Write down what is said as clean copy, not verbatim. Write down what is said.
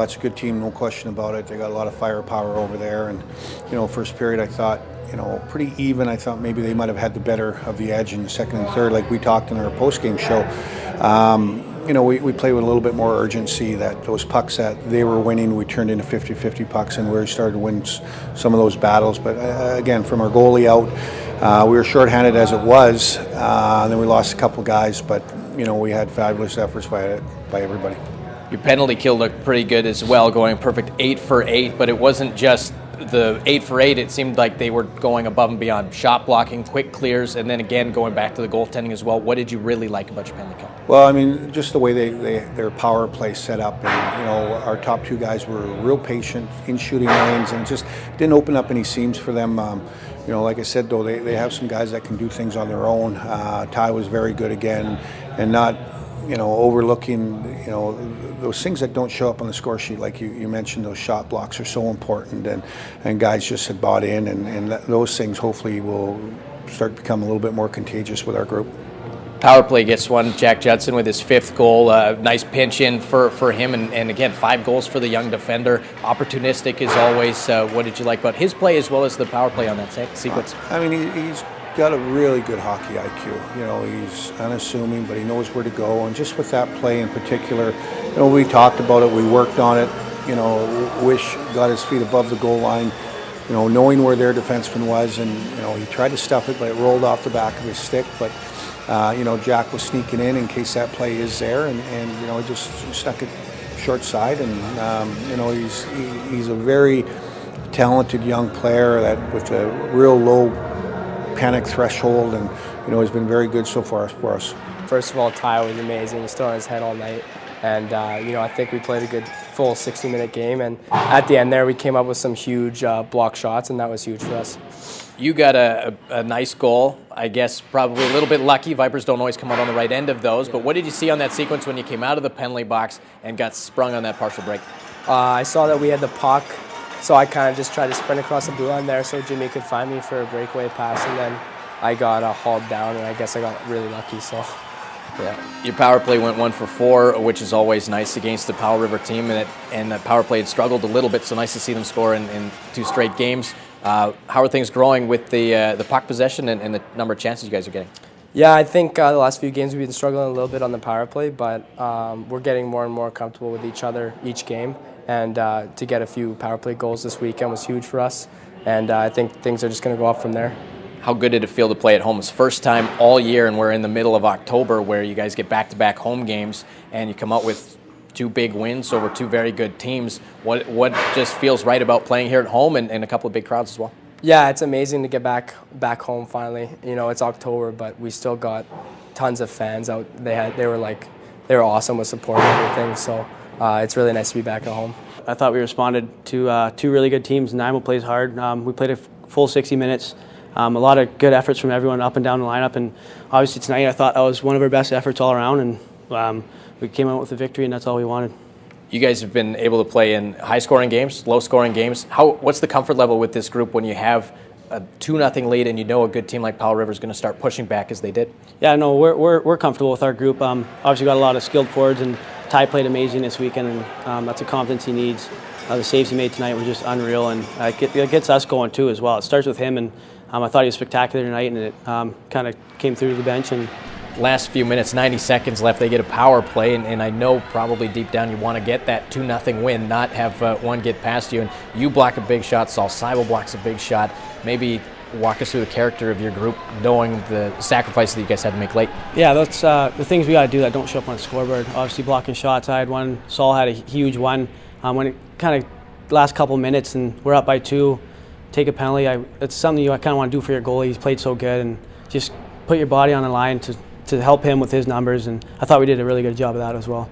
That's a good team, no question about it. They got a lot of firepower over there, and first period I thought pretty even. I thought maybe they might have had the better of the edge in the second and third, like we talked in our post-game show. We played with a little bit more urgency. That those pucks that they were winning, we turned into 50-50 pucks, and we started to win some of those battles. But again, from our goalie out, we were shorthanded as it was, and then we lost a couple guys. But we had fabulous efforts by everybody. Your penalty kill looked pretty good as well, going perfect 8 for 8, but it wasn't just the 8 for 8. It seemed like they were going above and beyond shot blocking, quick clears, and then again going back to the goaltending as well. What did you really like about your penalty kill? Well, I mean, just the way their power play set up, and our top two guys were real patient in shooting lanes, and just didn't open up any seams for them. Like I said, though, they have some guys that can do things on their own. Ty was very good again, and not overlooking, those things that don't show up on the score sheet, like you mentioned, those shot blocks are so important, and guys just had bought in, and those things hopefully will start to become a little bit more contagious with our group. Power play gets one. Jack Judson with his 5th goal. Nice pinch in for him, and again, 5 goals for the young defender. Opportunistic as always. What did you like about his play as well as the power play on that sequence? I mean, he's got a really good hockey IQ. He's unassuming, but he knows where to go. And just with that play in particular, we talked about it, we worked on it. Wish got his feet above the goal line, knowing where their defenseman was, and he tried to stuff it, but it rolled off the back of his stick. But Jack was sneaking in case that play is there, and he just stuck it short side. And he's a very talented young player that with a real low panic threshold, and he's been very good so far for us. First of all, Ty was amazing. He stood on his head all night, and I think we played a good full 60-minute game, and at the end there we came up with some huge block shots, and that was huge for us. You got a nice goal, I guess probably a little bit lucky. Vipers don't always come out on the right end of those, but what did you see on that sequence when you came out of the penalty box and got sprung on that partial break? I saw that we had the puck, so I kind of just tried to sprint across the blue line there so Jimmy could find me for a breakaway pass, and then I got hauled down, and I guess I got really lucky. So, yeah. Your power play went 1 for 4, which is always nice against the Powell River team, and the power play had struggled a little bit, so nice to see them score in 2 straight games. How are things growing with the puck possession and the number of chances you guys are getting? Yeah, I think the last few games we've been struggling a little bit on the power play, but we're getting more and more comfortable with each other each game. And to get a few power play goals this weekend was huge for us. And I think things are just going to go up from there. How good did it feel to play at home? It's first time all year, and we're in the middle of October where you guys get back-to-back home games, and you come out with 2 big wins over 2 very good teams. What just feels right about playing here at home and a couple of big crowds as well? Yeah, it's amazing to get back home finally. It's October, but we still got tons of fans out. They were awesome with support and everything. So it's really nice to be back at home. I thought we responded to 2 really good teams. Nanaimo plays hard. We played a full 60 minutes. A lot of good efforts from everyone up and down the lineup, and obviously tonight I thought that was one of our best efforts all around, and we came out with a victory, and that's all we wanted. You guys have been able to play in high-scoring games, low-scoring games. What's the comfort level with this group when you have a 2-0 lead and a good team like Powell River is going to start pushing back as they did? Yeah, no, we're comfortable with our group. Obviously got a lot of skilled forwards, and Ty played amazing this weekend, and that's a confidence he needs. The saves he made tonight were just unreal, and it gets us going too as well. It starts with him, and I thought he was spectacular tonight, and it kind of came through the bench. And last few minutes, 90 seconds left, they get a power play, and I know probably deep down you want to get that 2-0 win, not have one get past you. And you block a big shot, Saul Seibel blocks a big shot. Maybe walk us through the character of your group, knowing the sacrifices that you guys had to make late. Yeah, that's the things we got to do that don't show up on the scoreboard. Obviously blocking shots, I had one, Saul had a huge one. When it kind of last couple minutes and we're up by 2, take a penalty, it's something you kind of want to do for your goalie. He's played so good, and just put your body on the line to help him with his numbers, and I thought we did a really good job of that as well.